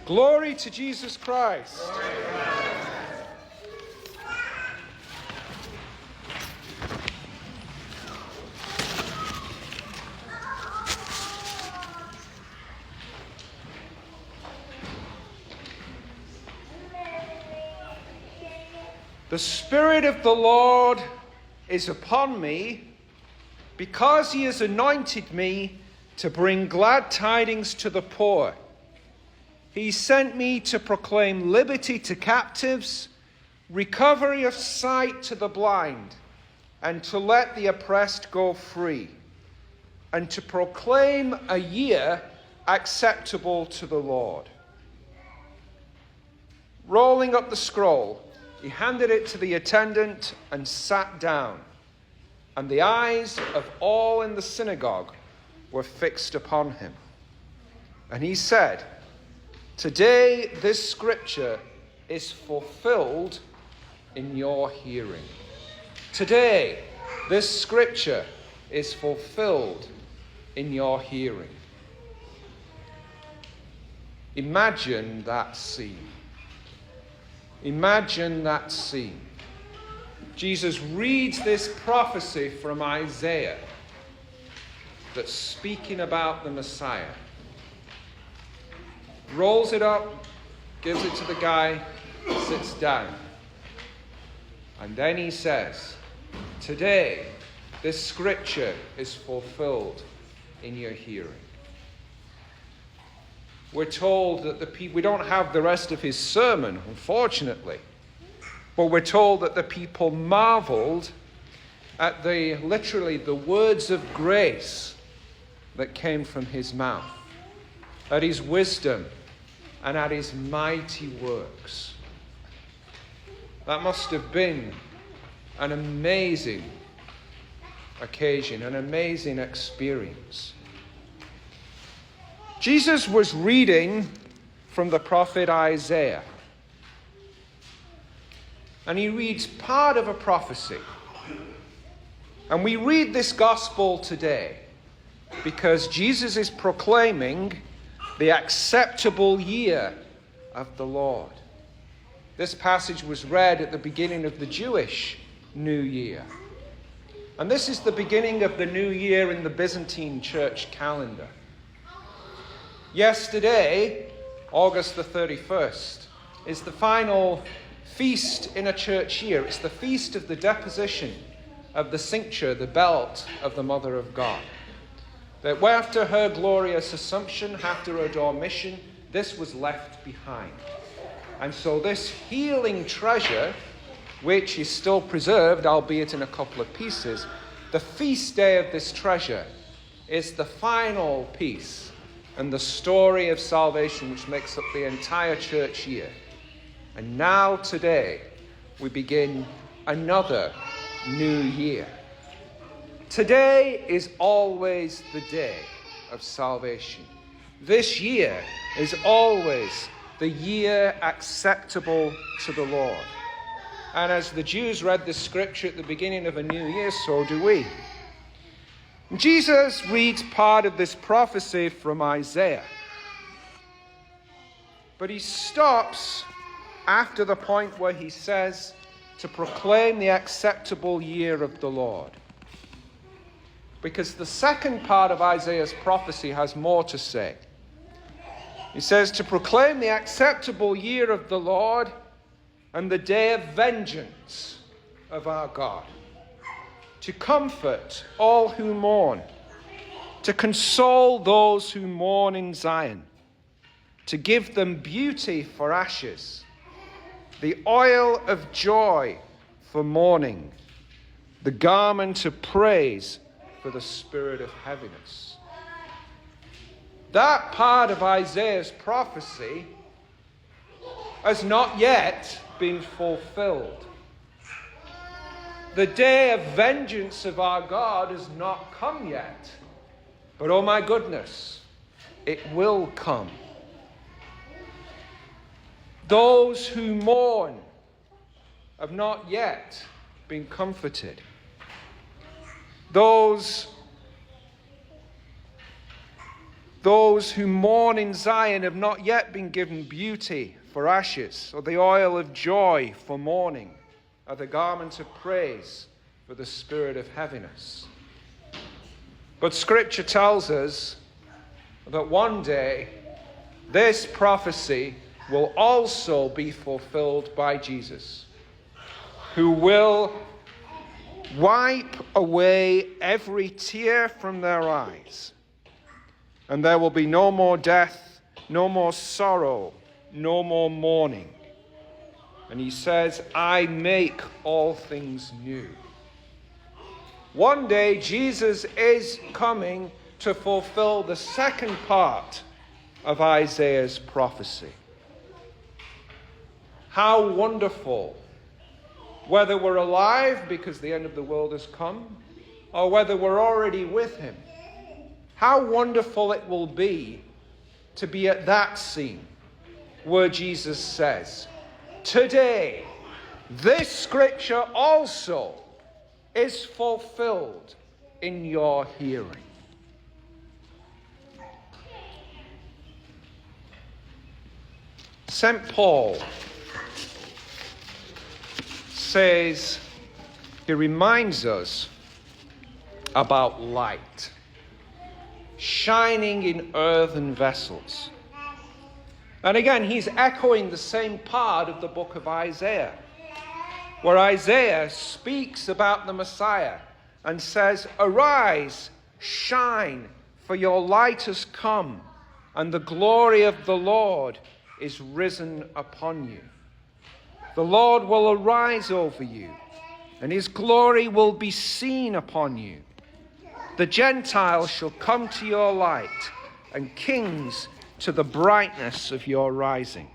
Glory to Jesus Christ. The Spirit of the Lord is upon me, because he has anointed me to bring glad tidings to the poor. He sent me to proclaim liberty to captives, recovery of sight to the blind, and to let the oppressed go free, and to proclaim a year acceptable to the Lord. Rolling up the scroll, he handed it to the attendant and sat down, and the eyes of all in the synagogue were fixed upon him. And he said, "Today this scripture is fulfilled in your hearing." Today this scripture is fulfilled in your hearing. Imagine that scene. Imagine that scene. Jesus reads this prophecy from Isaiah that's speaking about the Messiah. Rolls it up, gives it to the guy, sits down. And then he says, "Today, this scripture is fulfilled in your hearing." We're told that we don't have the rest of his sermon, unfortunately. But we're told that the people marveled at literally the words of grace that came from his mouth, at his wisdom and at his mighty works. That must have been an amazing occasion, an amazing experience. Jesus was reading from the prophet Isaiah. And he reads part of a prophecy. And we read this gospel today because Jesus is proclaiming the acceptable year of the Lord. This passage was read at the beginning of the Jewish New Year. And this is the beginning of the new year in the Byzantine church calendar. Yesterday, August the 31st, is the final feast in a church year. It's the feast of the deposition of the cincture, the belt of the Mother of God. That after her glorious assumption, after her dormition, this was left behind. And so this healing treasure, which is still preserved, albeit in a couple of pieces, the feast day of this treasure is the final piece and the story of salvation which makes up the entire church year. And now today we begin another new year. Today is always the day of salvation. This year is always the year acceptable to the Lord. And as the Jews read the scripture at the beginning of a new year, so do we. Jesus reads part of this prophecy from Isaiah. But he stops after the point where he says to proclaim the acceptable year of the Lord. Because the second part of Isaiah's prophecy has more to say. He says to proclaim the acceptable year of the Lord and the day of vengeance of our God. To comfort all who mourn, to console those who mourn in Zion, to give them beauty for ashes, the oil of joy for mourning, the garment of praise for the spirit of heaviness. That part of Isaiah's prophecy has not yet been fulfilled. The day of vengeance of our God has not come yet. But oh my goodness, it will come. Those who mourn have not yet been comforted. Those who mourn in Zion have not yet been given beauty for ashes, or the oil of joy for mourning, or the garment of praise for the spirit of heaviness. But Scripture tells us that one day this prophecy will also be fulfilled by Jesus, who will wipe away every tear from their eyes. And there will be no more death, no more sorrow, no more mourning. And he says, I make all things new. One day, Jesus is coming to fulfill the second part of Isaiah's prophecy. How wonderful, whether we're alive because the end of the world has come, or whether we're already with him. How wonderful it will be to be at that scene where Jesus says, today, this scripture also is fulfilled in your hearing. St. Paul says, he reminds us about light shining in earthen vessels. And again, he's echoing the same part of the book of Isaiah, where Isaiah speaks about the Messiah and says, arise, shine, for your light has come, and the glory of the Lord is risen upon you. The Lord will arise over you, and his glory will be seen upon you. The Gentiles shall come to your light, and kings to the brightness of your rising.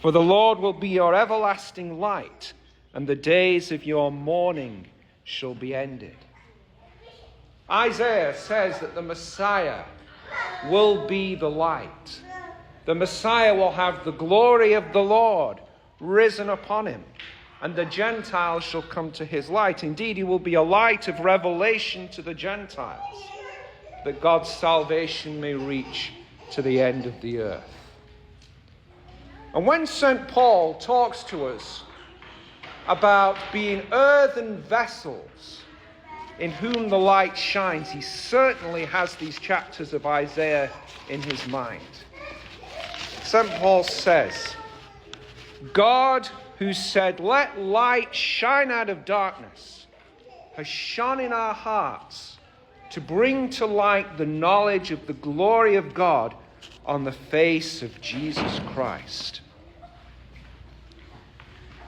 For the Lord will be your everlasting light, and the days of your mourning shall be ended. Isaiah says that the Messiah will be the light. The Messiah will have the glory of the Lord risen upon him, and the Gentiles shall come to his light. Indeed, he will be a light of revelation to the Gentiles, that God's salvation may reach to the end of the earth. And when St. Paul talks to us about being earthen vessels in whom the light shines, he certainly has these chapters of Isaiah in his mind. St. Paul says, God, who said, let light shine out of darkness, has shone in our hearts to bring to light the knowledge of the glory of God on the face of Jesus Christ.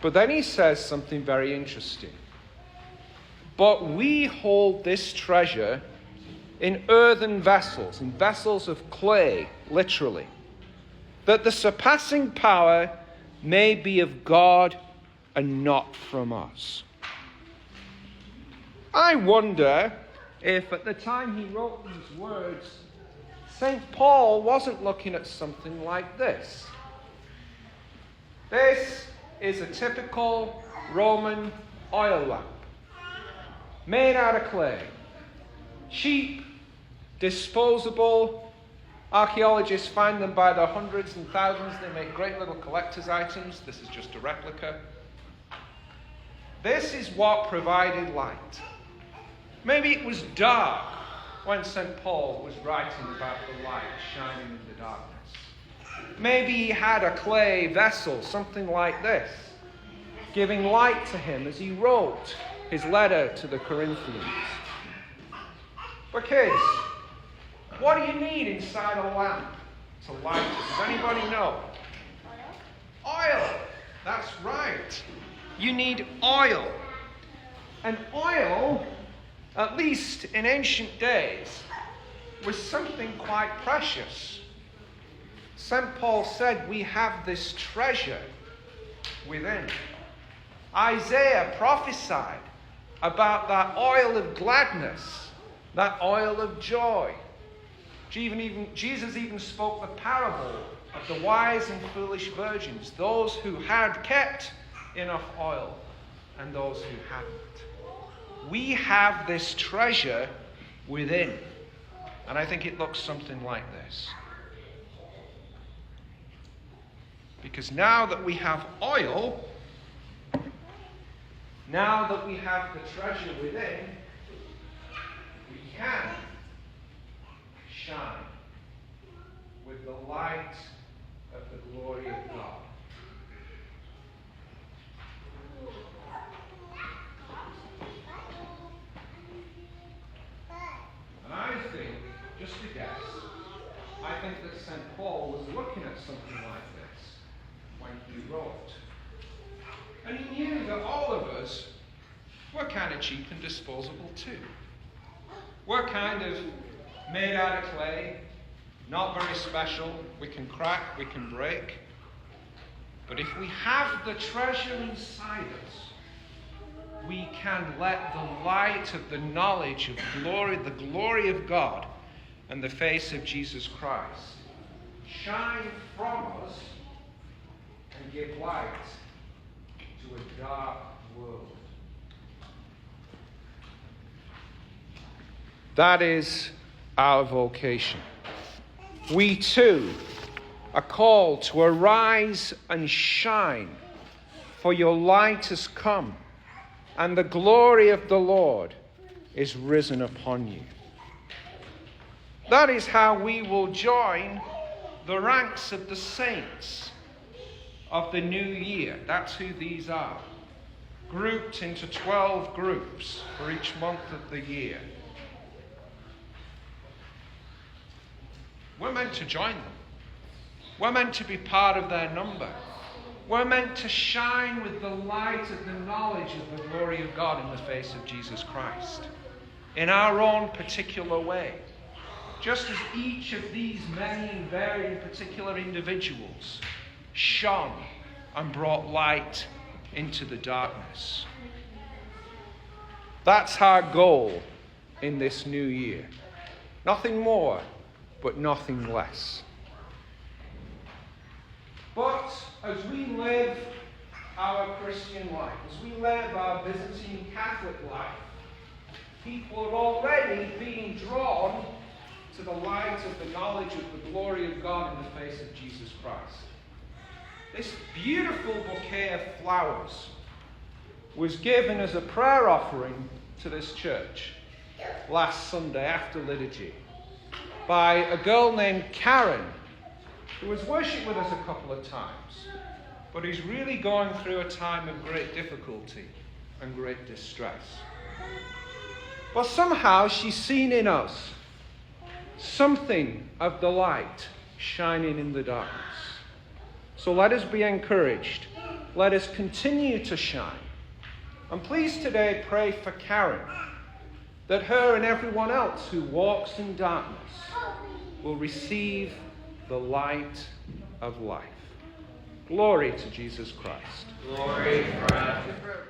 But then he says something very interesting. But we hold this treasure in earthen vessels, in vessels of clay, literally, that the surpassing power may be of God and not from us. I wonder if at the time he wrote these words, St. Paul wasn't looking at something like this. This is a typical Roman oil lamp, made out of clay. Cheap, disposable. Archaeologists find them by the hundreds and thousands. They make great little collector's items. This is just a replica. This is what provided light. Maybe it was dark when St. Paul was writing about the light shining in the darkness. Maybe he had a clay vessel, something like this, giving light to him as he wrote his letter to the Corinthians. But kids, what do you need inside a lamp to light it? Does anybody know? Oil. That's right. You need oil. And oil, at least in ancient days, was something quite precious. St. Paul said we have this treasure within. Isaiah prophesied about that oil of gladness, that oil of joy. Jesus even spoke the parable of the wise and foolish virgins, those who had kept enough oil and those who hadn't. We have this treasure within. And I think it looks something like this. Because now that we have oil, now that we have the treasure within, we can shine with the light of the glory of God. And I think, just a guess, I think that St. Paul was looking at something like this when he wrote. And he knew that all of us were kind of cheap and disposable too. We're kind of made out of clay, not very special. We can crack, we can break. But if we have the treasure inside us, we can let the light of the knowledge of glory, the glory of God, and the face of Jesus Christ shine from us and give light to a dark world. That is our vocation. We too are called to arise and shine, for your light has come, and the glory of the Lord is risen upon you. That is how we will join the ranks of the saints of the new year. That's who these are. Grouped into 12 groups for each month of the year. We're meant to join them. We're meant to be part of their number. We're meant to shine with the light of the knowledge of the glory of God in the face of Jesus Christ, in our own particular way. Just as each of these many and varying particular individuals shone and brought light into the darkness. That's our goal in this new year. Nothing more, but nothing less. But as we live our Christian life, as we live our Byzantine Catholic life, people are already being drawn to the light of the knowledge of the glory of God in the face of Jesus Christ. This beautiful bouquet of flowers was given as a prayer offering to this church last Sunday after liturgy by a girl named Karen, who has worshipped with us a couple of times, but who's really going through a time of great difficulty and great distress. But somehow she's seen in us something of the light shining in the darkness. So let us be encouraged. Let us continue to shine. And please today pray for Karen, that her and everyone else who walks in darkness will receive the light of life. Glory to Jesus Christ. Glory forever.